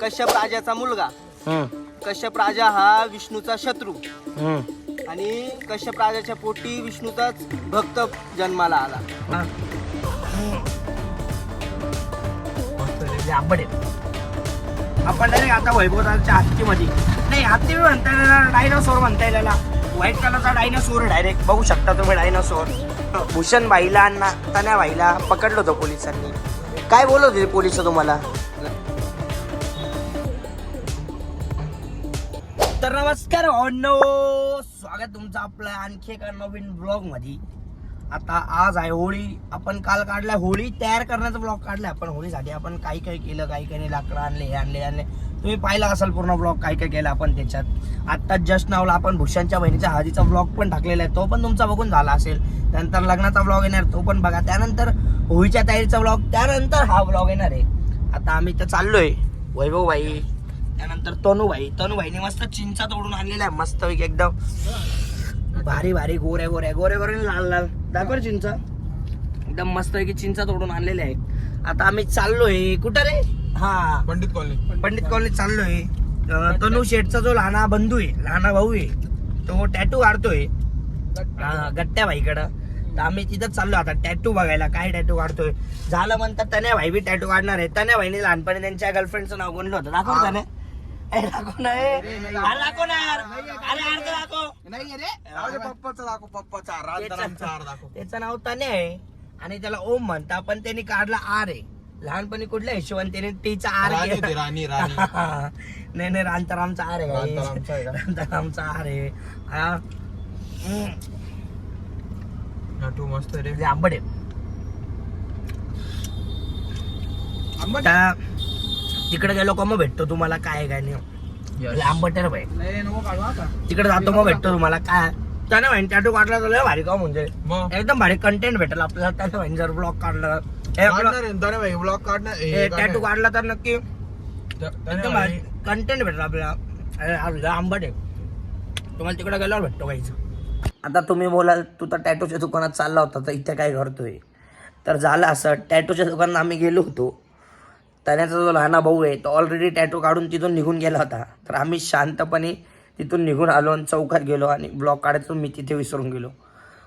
कश्यप राजाचा मुलगा. कश्यप राजा हा विष्णूचा शत्रू आणि कश्यप राजाच्या पोटी विष्णूचाच भक्त जन्माला आला. आपण डायरेक्ट आता वैभवराच्या हत्तीमध्ये नाही, हत्ती म्हणता येईल, डायनासोर म्हणता येईल. व्हाईट कलरचा डायनासोर डायरेक्ट बघू शकता तुम्ही. डायनासोर भूषण भाईला आणि तन्या भाईला पकडलं होतं पोलिसांनी. काय बोलत होते पोलिस तुम्हाला? तर नमस्कार भावंडो, स्वागत तुमचं आपलं आणखी एका नवीन ब्लॉग मध्ये. आता आज आहे होळी. आपण काल काढलाय होळी तयार करण्याचा ब्लॉग काढलाय आपण. होळीसाठी आपण काही काही केलं, काही काही लाकडं आणले, आणले. तुम्ही पाहिला असाल पूर्ण ब्लॉग काय काय केलं आपण त्याच्यात. आत्ताच जस्ट नावला आपण भूषणच्या बहिणीच्या हळदीचा ब्लॉग पण टाकलेला आहे, तो पण तुमचा बघून झाला असेल. त्यानंतर लग्नाचा ब्लॉग येणार, तो पण बघा. त्यानंतर होळीच्या तयारीचा ब्लॉग, त्यानंतर हा ब्लॉग येणार आहे. आता आम्ही तर चाललोय वैभव भाई, त्यानंतर तनुभाईने मस्त चिंचा तोडून आणलेला आहे, मस्त एकदम भारी भारी गोऱ्या लाल लाल दाखव चिंचा, एकदम मस्त पैकी चिंचा तोडून आणलेले आहे. आता आम्ही चाललोय कुठं रे? हा, पंडित कॉलनी चाललोय. तनु शेठचा जो लहाना बंधू आहे, लहाना भाऊ आहे, तो टॅटू काढतोय गट्ट्या भाईकडं. तर आम्ही तिथं चाललो आता टॅटू बघायला, काय टॅटू काढतोय. झालं म्हणतात तन्या भाई बी टॅटू काढणार आहे. तन्या भाईने लहानपणी त्यांच्या गर्लफ्रेंडचं नाव बोललं होतं. दाखव त्याने, त्याचं नाव तन्या आहे आणि त्याला ओम म्हणता, पण त्यांनी काढला आर आहे. लहानपणी कुठल्या हिशोबाने त्याने टीचा आर नाही, रांतारामचा आर आहे. रांतारामचा आर आहे. मस्त आंबट आहे. तिकडे गेलो का मग भेटतो तुम्हाला काय काय नाही. आंबट आहे भाई, तिकडे जातो मग भेटतो तुम्हाला काय. त्याने भाई टॅटू काढला तर भारी काम म्हणजे एकदम भारी कंटेंट भेटेल आपल्याला. त्याने भाई जर ब्लॉग काढला, ब्लॉग काढणार, टॅटू काढला तर नक्की एकदम भारी कंटेंट भेटेल आपल्याला. आंबट आहे, तुम्हाला तिकडे गेल्यावर भेटतो काहीच. आता तुम्ही बोलाल तू तर टॅटूच्या दुकानात चालला होता, तर इथे काय करतोय? तर झालं असं, टॅटूच्या दुकानात आम्ही गेलो होतो. त्याचा जो लहाना भाऊ आहे तो ऑलरेडी टॅटू काढून तिथून निघून गेला होता. तर आम्ही शांतपणे तिथून निघून आलो आणि चौकात गेलो आणि ब्लॉग काढायचो मी तिथे विसरून गेलो,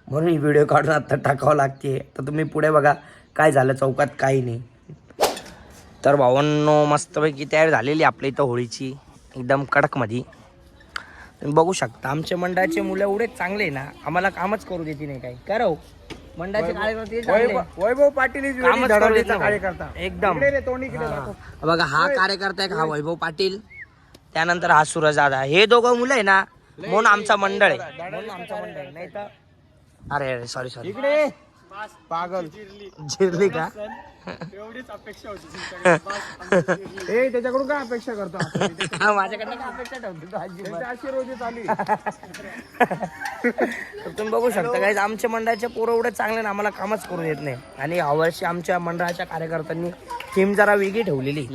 म्हणून ही व्हिडिओ काढून आता टाकावं लागते. तर तुम्ही पुढे बघा काय झालं चौकात, काही नाही. तर भावांनो मस्तपैकी तयार झालेली आपल्या इथं होळीची, एकदम कडकमध्ये. तुम्ही बघू शकता आमच्या मंडळाचे मुलं एवढेच चांगले आहे ना, आम्हाला कामच करू देते नाही काही. करो मंडळाचे कार्यकर्ते वैभव पाटील एकदम. बघा हा कार्यकर्ता आहे, हा वैभव पाटील, त्यानंतर हा सूरज दादा. हे दोघं मुलं आहे ना म्हणून आमचा मंडळ आहे, नाही तर अरे सॉरी इकडे पागल जिरली का? एवढीच अपेक्षा होती त्याच्याकडून काय अपेक्षा करतो? माझ्याकडनं काय अपेक्षा ठेवतो? रोजी चालू. तुम्ही बघू शकता काही आमच्या मंडळाचे पोरं एवढे चांगले ना, आम्हाला कामच करून येत नाही. आणि यावर्षी आमच्या मंडळाच्या कार्यकर्त्यांनी थीम जरा वेगळी ठेवलेली.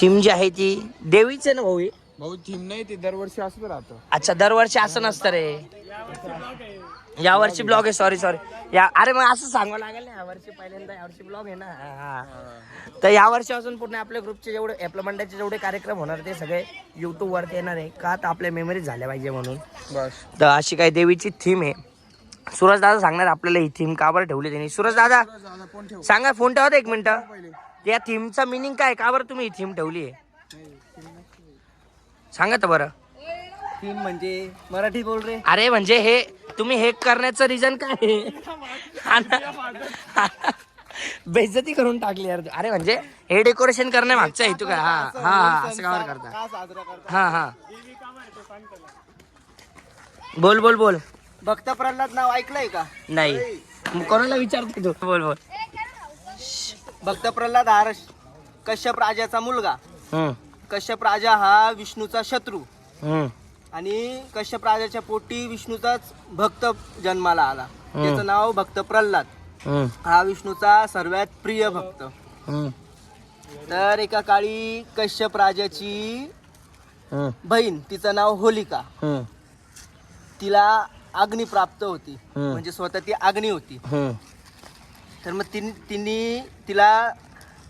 थीम जी आहे ती देवीचे ना भाऊ. भाऊ थीम नाही, ते दरवर्षी असं राहतं. अच्छा, दरवर्षी असं नसतं रे, यावर्षी ब्लॉग आहे. सॉरी अरे मग असं सांगावं लागेल ना, यावर्षी पहिल्यांदा यावर्षी ब्लॉग आहे ना. तर यावर्षीपासून पूर्ण आपल्या ग्रुपचे जेवढे, आपल्या मंडळाचे जेवढे कार्यक्रम होणार ते सगळे युट्यूब वरती येणार आहे. का तर आपल्या मेमरीज झाल्या पाहिजे म्हणून. बस, तर अशी काही देवीची थीम आहे. सूरज दादा सांगणार आपल्याला ही थीम का बरं ठेवली त्यांनी. सूरज दादा सांगा, फोन ठेवा एक मिनिटं. या थीमचा मिनिंग काय, का बरं तुम्ही ही थीम ठेवली आहे सांगा तर बरं. थीम म्हणजे मराठी बोल रे. अरे म्हणजे हे तुम्ही हे करण्याचं रिझन काय आहे? बेइज्जती करून टाकली यार. अरे म्हणजे हे डेकोरेशन करण्यामागचा हेतू काय? हा असं का करता? हा बोल. भक्त प्रल्हाद नाव ऐकलंय का? नाही, कोणाला विचारतो तू? बोल. भक्त प्रल्हाद हा कश्यप राजाचा मुलगा. कश्यप राजा हा विष्णूचा शत्रू आणि कश्यप राजाच्या पोटी विष्णूचाच भक्त जन्माला आला. त्याचं नाव भक्त प्रल्हाद. हा विष्णूचा सर्वात प्रिय भक्त. तर एका काळी कश्यप राजाची बहीण, तिचं नाव होलिका, तिला अग्नी प्राप्त होती, म्हणजे स्वतः ती अग्नी होती. तर मग तिला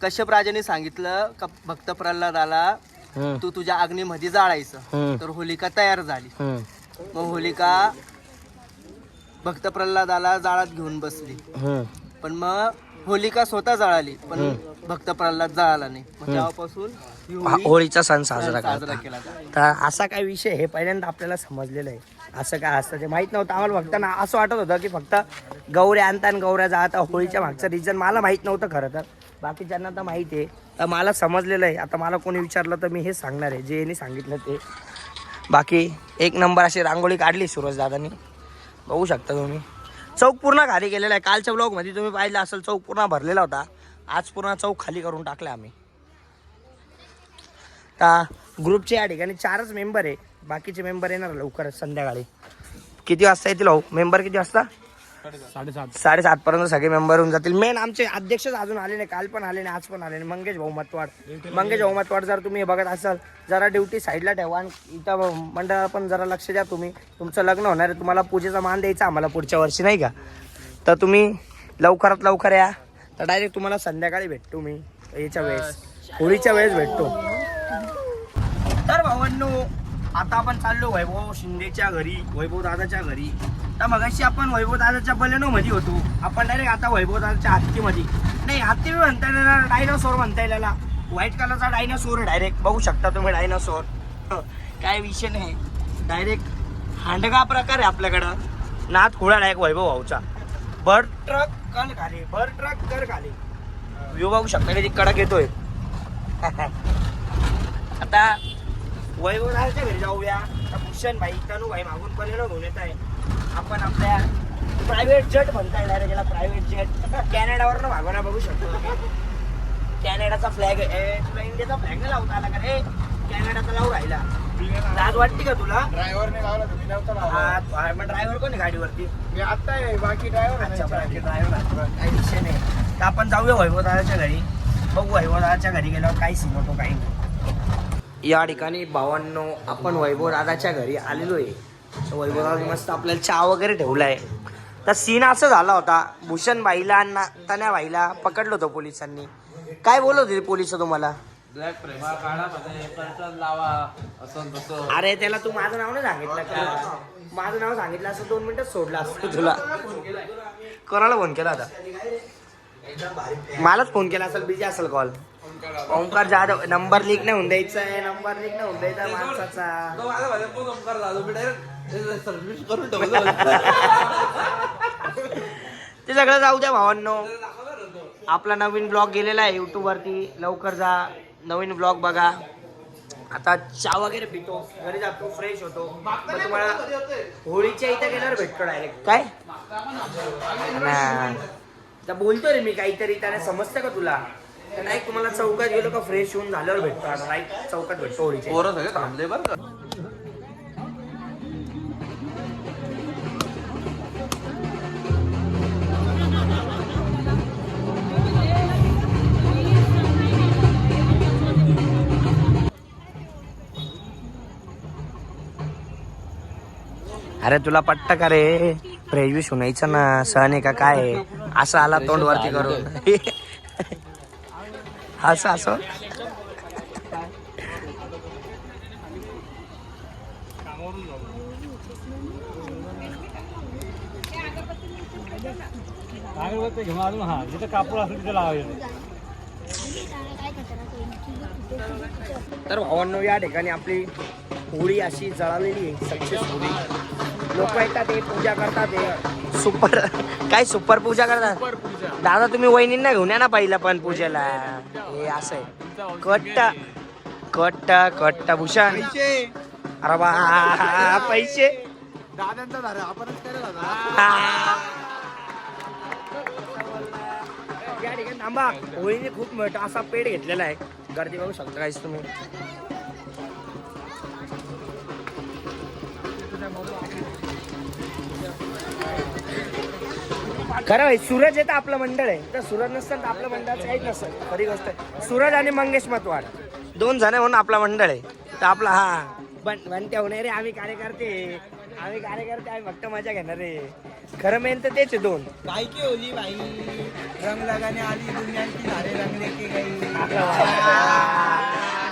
कश्यप राजाने सांगितलं का भक्त प्रल्हादाला तू तुझ्या अग्नीमध्ये जाळायचं. तर होलिका तयार झाली. मग होलिका भक्त प्रल्हादाला जाळात घेऊन बसली. पण मग होलिका स्वतः जळाली, पण भक्त प्रल्हाद जळाला नाही. मग तेव्हापासून ही होळीचा सण साजरा साजरा करतात. केला जातो. तर असा काय विषय हे पहिल्यांदा आपल्याला समजलेलं आहे. असं काय असतं ते माहित नव्हतं आम्हाला. फक्त ना असं वाटत होतं की फक्त गौऱ्या आणता आणि गौऱ्या जाता. होळीच्या मागचं रिझन मला माहित नव्हतं खरं तर. बाकीच्यांना तर माहिती आहे. तर मला समजलेलं आहे. आता मला कोणी विचारलं तर मी हे सांगणार आहे जे यांनी सांगितलं ते. बाकी एक नंबर अशी रांगोळी काढली सूरज दादांनी, बघू शकता तुम्ही. चौक पूर्ण खाली केलेला आहे. कालच्या ब्लॉगमध्ये तुम्ही पाहिलं असेल चौक पूर्ण भरलेला होता. आज पूर्ण चौक खाली करून टाकला आम्ही. आता ग्रुपचे या ठिकाणी 4च मेंबर आहे. बाकीचे मेंबर येणार लवकरच संध्याकाळी. किती वाजता येतील हो मेंबर? किती वाजता? 7:30 पर्यंत सगळे मेंबर होऊन जातील. मेन आमचे अध्यक्षच अजून आले नाही. काल पण आले नाही, आज पण आले नाही. मंगेश भाऊ मतवाड जर तुम्ही बघत असाल जरा ड्युटी साईडला ठेवा आणि इथं मंडळाला पण जरा लक्ष द्या. तुम्ही तुमचं लग्न होणार आहे, तुम्हाला पूजेचा मान द्यायचा आम्हाला पुढच्या वर्षी नाही का. तर तुम्ही लवकरात लवकर या. तर डायरेक्ट तुम्हाला संध्याकाळी भेटतो मी याच्या वेळेस, होळीच्या वेळेस भेटतो. तर भावांनो आता आपण चाललो वैभव शिंदेच्या घरी, वैभव दादाच्या घरी. तर मगाशी आपण वैभव दादाच्या बलेनो मध्ये होतो. आपण डायरेक्ट आता वैभव दादाच्या हत्तीमध्ये, नाही हत्ती बी म्हणता येणार, डायनासोर म्हणता येईल. व्हाईट कलरचा डायनासोर डायरेक्ट बघू शकता तुम्ही. डायनासोर काय विषय नाही. डायरेक्ट हांडगा प्रकार आहे आपल्याकडं. नाथ खुळा डायरेक्ट वैभव भाऊचा. भर ट्रक कल खाली, भर ट्रक कर खाली. व्ह्यू बघू शकता कधी कडक येतोय. आता वैभव दादाच्या घरी जाऊया. भूषण भाई, तनू भाई मागून बलेनो घेऊन येत आहे. आपण आपल्या प्रायव्हेट जेट म्हणता येणार त्याला, प्रायव्हेट जेट. कॅनडावरनं मागवणार बघू शकतो. कॅनडाचा फ्लॅग आहे. तुला इंडियाचा फ्लॅग नाही लावता आला का रे? कॅनडाचा लावून राहिला. लाज वाटते का तुला? ड्रायव्हरने लावला, तुम्ही नव्हता लावला. मग ड्रायव्हर कोण आहे गाडीवरती? मी आता आहे, बाकी ड्रायव्हर काही विषय नाही. तर आपण जाऊया वैभव दादाच्या घरी. बघू वैभव दादाच्या घरी गेल्यावर काही सीन होतो काही नाही. या ठिकाणी भावांनो आपण वैभव दादाच्या घरी आलेलो आहे. वैभव दादा मस्त आपल्याला चहा वगैरे ठेवला आहे. तर सीन असं झाला होता, भूषण भाईला आणि तन्या भाईला पकडलं होतं पोलिसांनी. काय बोलत होते पोलिस तुम्हाला? अरे त्याला तू माझं नाव नाही सांगितलं का? माझं नाव सांगितलं असं 2 मिनिटं सोडलं असतं तुला. कोणाला फोन केला होता? मलाच फोन केला असेल, बिझी असेल call. Omkar Jadhav. Number leak नाही होऊन द्यायचा आहे, नंबर लीक नाही होऊन द्यायचा माणसाचा. ते सगळं जाऊ द्या भावांनो. आपला नवीन ब्लॉग गेलेला आहे YouTube वरती, लवकर जा नवीन ब्लॉग बघा. आता चहा वगैरे पितो, घरी जातो, फ्रेश होतो. मग तुम्हाला होळीच्या इथं गेल्यावर भेटतो डायरेक्ट. काय तर बोलतो रे मी काहीतरी, त्याने समजतं का तुला? नाही तुम्हाला चौकात गेलो का फ्रेश होऊन झाल्यावर भेटतो. आता राईट चौकात भेटतो होळीच्या. थांबले बरं का. अरे तुला पट्ट का रे? फ्रेश सुनायचं ना, सण आहे का काय? असं आला तोंड वरती करून. असं असं तर भावांनो या ठिकाणी आपली होळी अशी जळालेली आहे सक्सेसफुली. लोक येतात ते पूजा करतात. ते सुपर काय सुपर पूजा करतात. दादा तुम्ही वहिनींना घेऊन या ना पहिला पण पूजेला. हे असं आहे कट्टा कट्टा कट्टा भूषण. अरे बा पैसे दादांचा झाला, आपणच करेल. या ठिकाणी थांबा. होळीने खूप मोठा असा पेट घेतलेला आहे. गर्दी बघू शकता काहीच तुम्ही. खरं आहे सूरज येतं आपलं मंडळ आहे. तर सूरज नसतं तर आपलं मंडळाचं काहीच नसतं. खरी गोष्ट आहे. सूरज आणि मंगेश मतवाड 2 जण म्हणून आपला मंडळ आहे. तर आपला हा बनत्या होणार रे. आम्ही कार्यकर्ते आम्ही फक्त मजा घेणार आहे. खरं मेन तर तेच 2. काय की होली भाई, रंग लगाने आली दुनिया की सारे रंग लेके गई.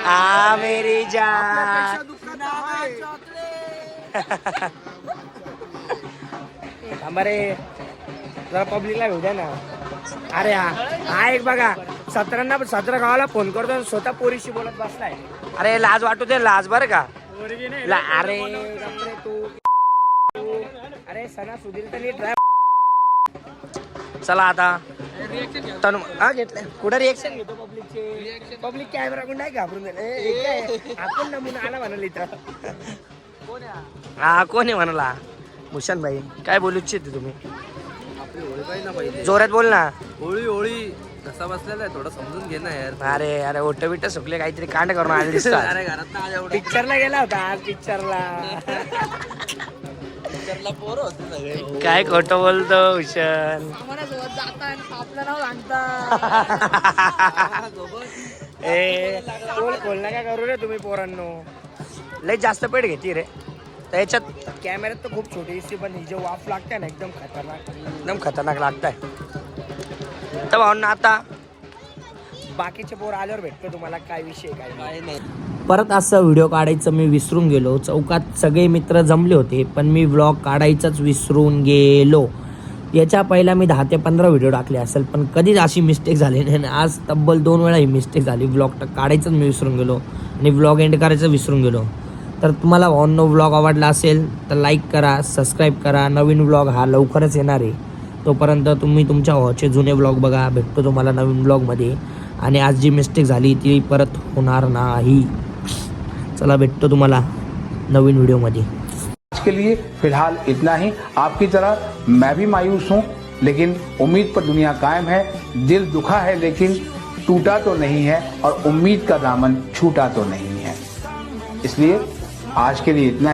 आ मेरी जान रे जरा पब्लिकला भेटू द्या ना. अरे हा एक बघा 17 गावाला फोन करतो स्वतः पोरीशी बोलत बसलाय. अरे लाज वाटू दे लाज बरं का. अरे तू अरे सणा सुधीर तर नीट. चला आता तनु हा घेतलं कुठं रिएक्शन घेतो पब्लिकचे. पब्लिक कॅमेरा कोण नाही घाबरून गेले आपण नमुना आला म्हणाल इथं. हा कोण आहे म्हणाला. भूषण भाई काय बोलू इच्छिते तुम्ही. जोरात बोल ना. होळी कसा बसलेला आहे थोडं समजून घे ना यार. अरे अरे ओट बिट सुकले काहीतरी कांड करून आले दिसतात. अरे घरात ना एवढं पिक्चरला गेला होता आज पिक्चरला. पोरं होते सगळे. काय खोटं बोलतो भूषण. ए खोल नका करू रे तुम्ही पोरांनो. लय जास्त पेट घेते रे. त्याच्यात कॅमेऱ्यात तर खूप छोटी दिसते पण ही जे वाफ लागते ना एकदम खतरनाक लागताय. तर भावना आता बाकीचे पोर आल्यावर भेटतो तुम्हाला काय विषय काय नाही. परत असं व्हिडिओ काढायचं मी विसरून गेलो. चौकात सगळे मित्र जमले होते पण मी व्लॉग काढायचाच विसरून गेलो. याच्या पहिला मी 10 ते 15 व्हिडिओ टाकले असेल पण कधीच अशी मिस्टेक झाली नाही. आज तब्बल 2 वेळा ही मिस्टेक झाली. व्लॉग काढायचंच मी विसरून गेलो आणि व्लॉग एंड करायचं विसरून गेलो. तर तुम्हाला भावांनो व्लॉग आवडला असेल तर लाईक करा, सबस्क्राईब करा. नवीन व्लॉग हा लवकरच येणार आहे. तोपर्यंत तुम्ही तुमच्या भावाचे जुने व्लॉग बघा. भेटतो तुम्हाला नवीन व्लॉगमध्ये. आणि आज जी मिस्टेक झाली ती परत होणार नाही. चला भेटतो तुम्हाला नवीन व्हिडिओमध्ये. आज के लिए फिलहाल इतना ही. आपकी तरह मैं भी मायूस हूँ लेकिन उम्मीद पर दुनिया कायम है. दिल दुखा है लेकिन टूटा तो नहीं है और उम्मीद का दामन छूटा तो नहीं है. इसलिए आज के लिए इतना